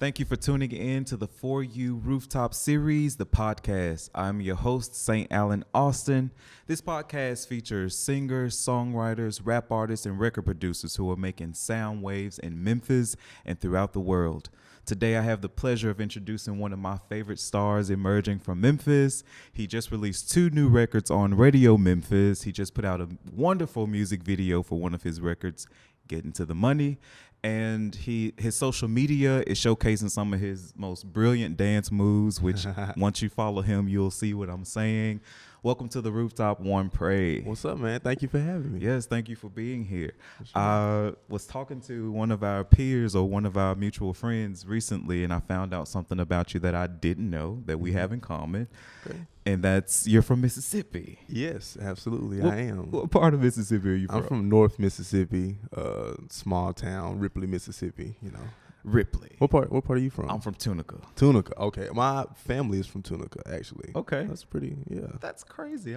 Thank you for tuning in to the For You Rooftop Series, the podcast. I'm your host, St. Alan Austin. This podcast features singers, songwriters, rap artists, and record producers who are making sound waves in Memphis and throughout the world. Today, I have the pleasure of introducing one of my favorite stars emerging from Memphis. He just released 2 new records on Radio Memphis. He just put out a wonderful music video for one of his records, Getting to the Money. And his social media is showcasing some of his most brilliant dance moves, which once you follow him, you'll see what I'm saying. Welcome to the Rooftop, Juanpre. What's up, man? Thank you for having me. Yes, thank you for being here. Sure. I was talking to one of our peers or one of our mutual friends recently, and I found out something about you that I didn't know that we have in common. Okay. And that's you're from Mississippi. Yes, absolutely. I am. What part of Mississippi are you from? I'm from North Mississippi, small town, Ripley, Mississippi, you know. Ripley. What part are you from? I'm from Tunica. Tunica. Okay. My family is from Tunica, actually. Okay. That's pretty, yeah. That's crazy.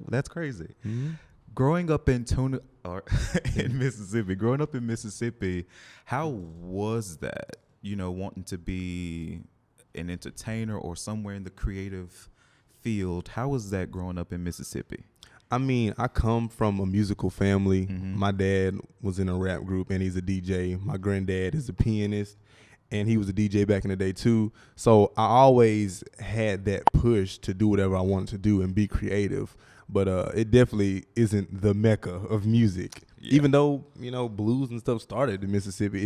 That's crazy. Mm-hmm. Growing up in Tunica, or in Mississippi, how was that, wanting to be an entertainer or somewhere in the creative field? How was that growing up in Mississippi? I mean, I come from a musical family. Mm-hmm. My dad was in a rap group and he's a DJ. My granddad is a pianist and he was a DJ back in the day too. So I always had that push to do whatever I wanted to do and be creative. But it definitely isn't the mecca of music. Yeah. Even though, blues and stuff started in Mississippi,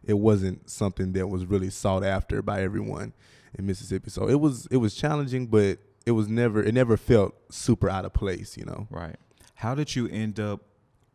it wasn't something that was really sought after by everyone in Mississippi. So it was challenging, but it never felt super out of place, Right. How did you end up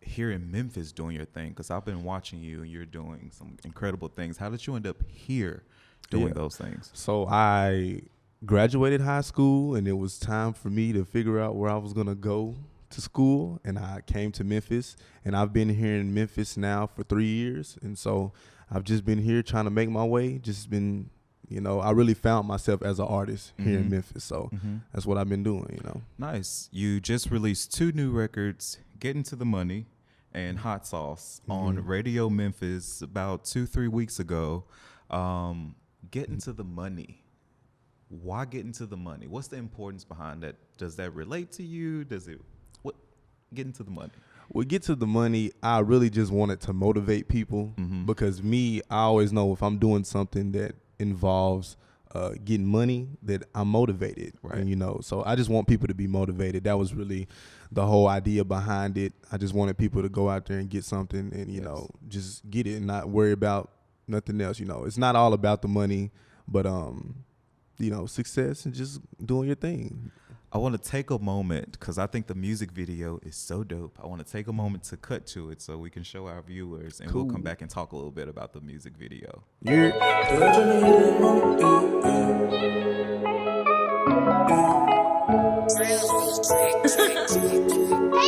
here in Memphis doing your thing? Because I've been watching you and you're doing some incredible things. How did you end up here doing those things? So I graduated high school and it was time for me to figure out where I was going to go to school. And I came to Memphis and I've been here in Memphis now for 3 years. And so I've just been here trying to make my way, just been I really found myself as an artist here in Memphis. So that's what I've been doing, Nice. You just released 2 new records, Getting to the Money and Hot Sauce on Radio Memphis about 2-3 weeks ago. Getting to the Money. Why Getting to the Money? What's the importance behind that? Does that relate to you? Getting to the Money? Well, Get to the Money, I really just wanted to motivate people because I always know if I'm doing something that involves getting money, that I'm motivated, right? And so I just want people to be motivated. That was really the whole idea behind it. I just wanted people to go out there and get something and just get it and not worry about nothing else. It's not all about the money, but success and just doing your thing. I want to take a moment because I think the music video is so dope. I want to take a moment to cut to it so we can show our viewers, and Cool. We'll come back and talk a little bit about the music video. Yeah. Hey,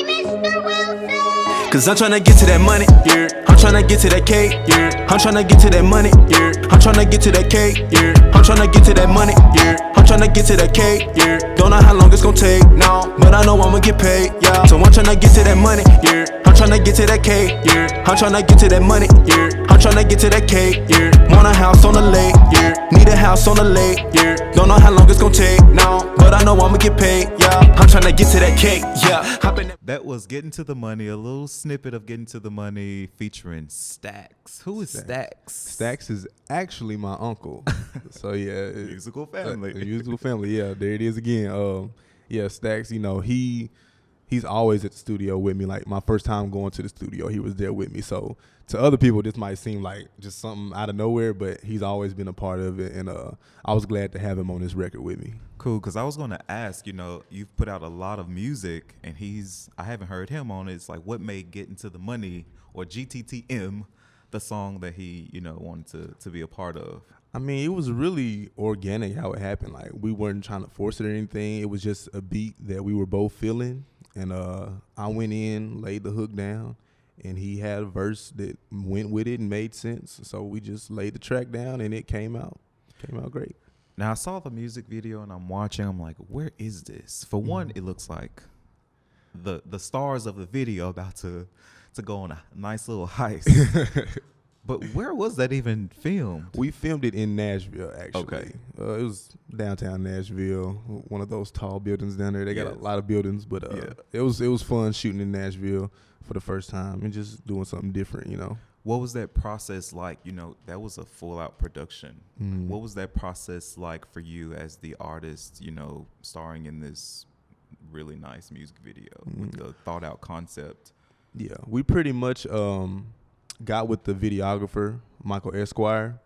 Mr. Wilson! Cause I'm tryna get to that money, yeah. I'm tryna get to that cake, yeah. I'm tryna get to that money, yeah. I'm tryna get to that cake, yeah. I'm tryna get to that money, yeah. I'm tryna get to that cake, yeah. Don't know how long it's gon' take, no, but I know I'ma get paid, yeah. So I'm tryna get to that money, yeah. I'm tryna get to that cake, yeah. I'm tryna get to that money, yeah. I'm tryna get to that cake, yeah. Want a house on the lake, yeah. Need a house on the lake, yeah. Don't know how long it's gon' take, no, but I know I'ma get paid, yeah. I'm tryna get to that cake, yeah. That was Getting to the Money, a little snippet of Getting to the Money featuring Stax. Who is Stax? Stax is actually my uncle. So yeah, musical family. Musical family. Yeah, there it is again. Yeah, Stax. He's always at the studio with me. Like my first time going to the studio, he was there with me. So to other people, this might seem like just something out of nowhere, but he's always been a part of it, and I was glad to have him on this record with me. Cool, because I was going to ask, you've put out a lot of music, and I haven't heard him on it. It's like, what made Getting to the Money, or GTTM, the song that he, wanted to be a part of? I mean, it was really organic how it happened. Like, we weren't trying to force it or anything. It was just a beat that we were both feeling, and I went in, laid the hook down, and he had a verse that went with it and made sense. So we just laid the track down, and it came out great. Now, I saw the music video, and I'm watching. I'm like, where is this? For one, it looks like the stars of the video about to go on a nice little heist. But where was that even filmed? We filmed it in Nashville, actually. Okay. It was downtown Nashville, one of those tall buildings down there. They got a lot of buildings, but it was fun shooting in Nashville for the first time and just doing something different, you know. What was that process like? You know, that was a full-out production. What was that process like for you as the artist, you know, starring in this really nice music video with the thought-out concept? Yeah, we pretty much got with the videographer, Michael Esquire,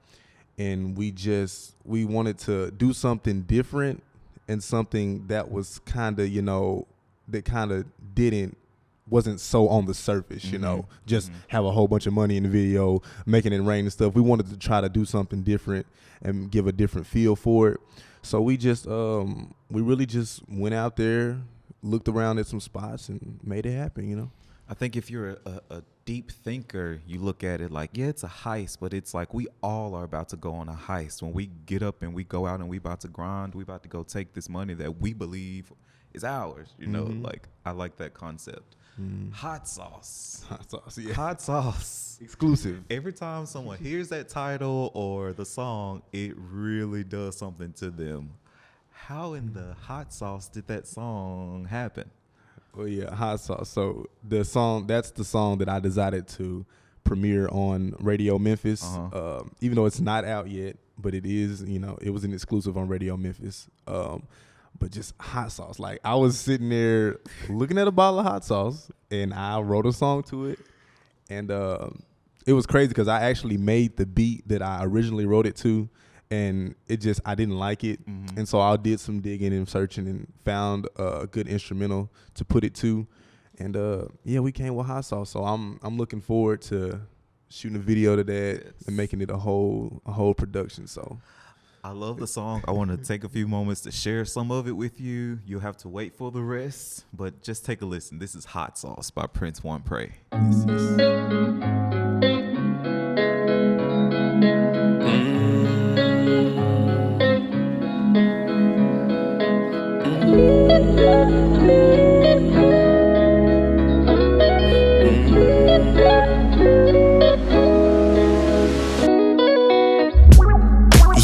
and we wanted to do something different and something that was kind of, you know, that kind of wasn't so on the surface, you know, just have a whole bunch of money in the video, making it rain and stuff. We wanted to try to do something different and give a different feel for it. So we really just went out there, looked around at some spots and made it happen, you know. I think if you're a deep thinker, you look at it like, yeah, it's a heist, but it's like we all are about to go on a heist. When we get up and we go out and we about to grind, we about to go take this money that we believe is ours, you know, like I like that concept. Hot sauce. Hot sauce, yeah. Hot sauce. Exclusive. Every time someone hears that title or the song, it really does something to them. How in the hot sauce did that song happen? Well, yeah, hot sauce. So that's the song that I decided to premiere on Radio Memphis. Even though it's not out yet, but it is, you know, it was an exclusive on Radio Memphis. But just hot sauce. Like I was sitting there looking at a bottle of hot sauce and I wrote a song to it. And it was crazy because I actually made the beat that I originally wrote it to. And I didn't like it. And so I did some digging and searching and found a good instrumental to put it to. And we came with hot sauce. So I'm looking forward to shooting a video to that and making it a whole production. So I love the song. I want to take a few moments to share some of it with you. You'll have to wait for the rest, but just take a listen. This is Hot Sauce by Prince Juanpre.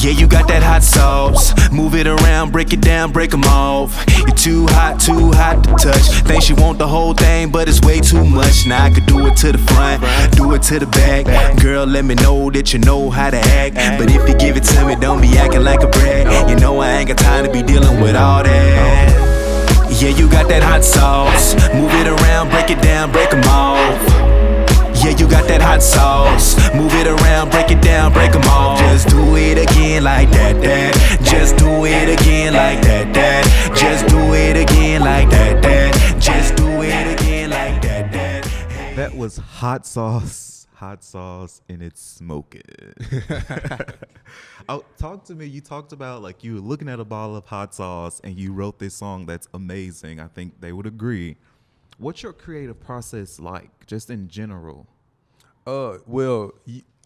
Yeah, you got that hot sauce. Move it around, break it down, break 'em off. You're too hot to touch. Think she want the whole thing, but it's way too much. Now I could do it to the front, do it to the back. Girl, let me know that you know how to act. But if you give it to me, don't be acting like a brat. You know I ain't got time to be dealing with all that. Yeah, you got that hot sauce. Move it around, break it down, break 'em off. Yeah, you got that hot sauce. Move it around, break it down, break 'em off. Just do it again like that. Just do it again like that. Just do it again like that. Just do it again like that. That was hot sauce, and it's smoking. Oh, talk to me. You talked about like you were looking at a bottle of hot sauce and you wrote this song that's amazing. I think they would agree. What's your creative process like, just in general? Well,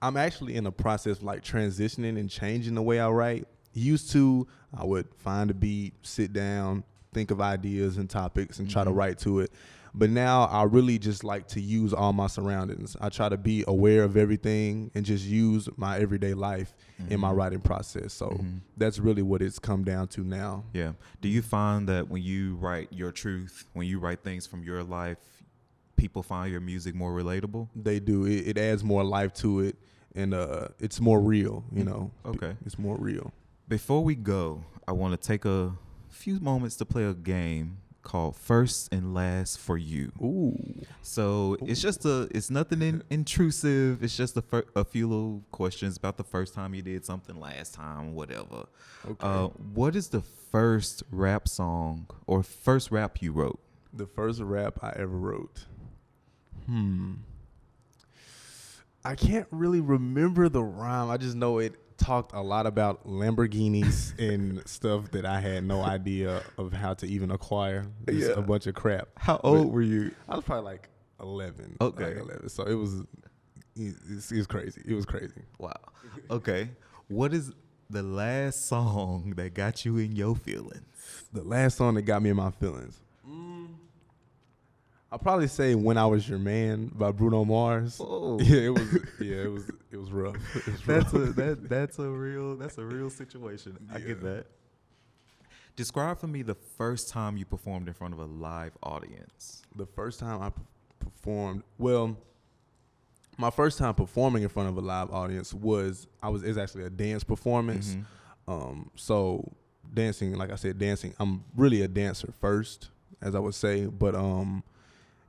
I'm actually in a process of like transitioning and changing the way I write. Used to, I would find a beat, sit down, think of ideas and topics and try to write to it. But now I really just like to use all my surroundings. I try to be aware of everything and just use my everyday life in my writing process. So that's really what it's come down to now. Yeah. Do you find that when you write your truth, when you write things from your life, people find your music more relatable? They do. It adds more life to it, and it's more real, you know. Okay. It's more real. Before we go, I want to take a few moments to play a game called First and Last for You. Ooh. So it's nothing intrusive. It's just a few little questions about the first time you did something, last time, whatever. Okay. What is the first rap song or first rap you wrote? The first rap I ever wrote. I can't really remember the rhyme. I just know it talked a lot about Lamborghinis and stuff that I had no idea of how to even acquire. Just a bunch of crap. How old were you? I was probably like 11. Okay. Like 11. So it was crazy. It was crazy. Wow. Okay. What is the last song that got you in your feelings? The last song that got me in my feelings. I'll probably say "When I Was Your Man" by Bruno Mars. Oh. Yeah, it was rough. It was rough. That's a real situation. I get that. Describe for me the first time you performed in front of a live audience. The first time I performed, well, my first time performing in front of a live audience was actually a dance performance. So dancing, like I said, I'm really a dancer first, as I would say, but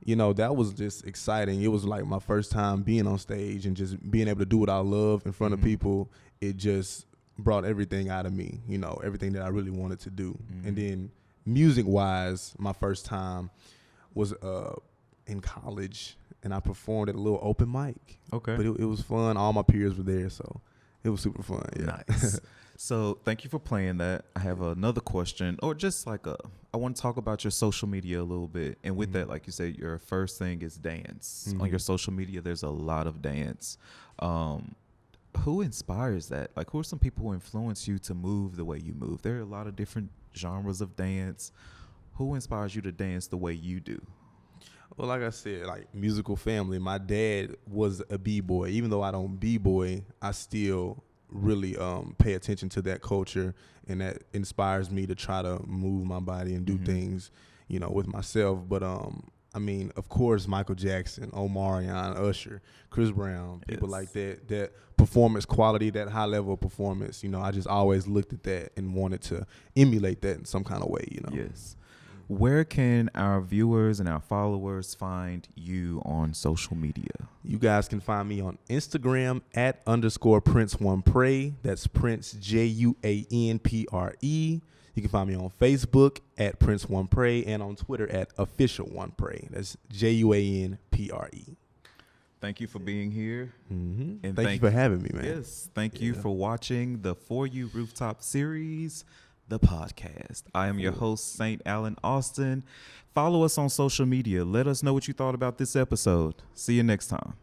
that was just exciting. It was like my first time being on stage and just being able to do what I love in front of people. It just brought everything out of me, everything that I really wanted to do. And then music-wise, my first time was in college, and I performed at a little open mic. Okay. But it was fun. All my peers were there, so it was super fun. Yeah. Nice. So thank you for playing that. I have another question, or just I want to talk about your social media a little bit. And with that, like you said, your first thing is dance. On your social media, there's a lot of dance. Who inspires that? Like, who are some people who influence you to move the way you move? There are a lot of different genres of dance. Who inspires you to dance the way you do? Well, like I said, like musical family. My dad was a b-boy. Even though I don't b-boy, I still really pay attention to that culture, and that inspires me to try to move my body and do things, with myself. But of course, Michael Jackson, Omarion, Usher, Chris Brown, people like that performance quality, that high level performance, I just always looked at that and wanted to emulate that in some kind of way, Yes. Where can our viewers and our followers find you on social media? You guys can find me on Instagram @_Prince Juanpre. That's Prince Juanpre. You can find me on Facebook @Prince Juanpre and on Twitter @Official Juanpre. That's JUANPRE. Thank you for being here. And thank you for having me, man. Yes. Thank you for watching the For You Rooftop Series, the podcast. I am your host, St. Alan Austin. Follow us on social media. Let us know what you thought about this episode. See you next time.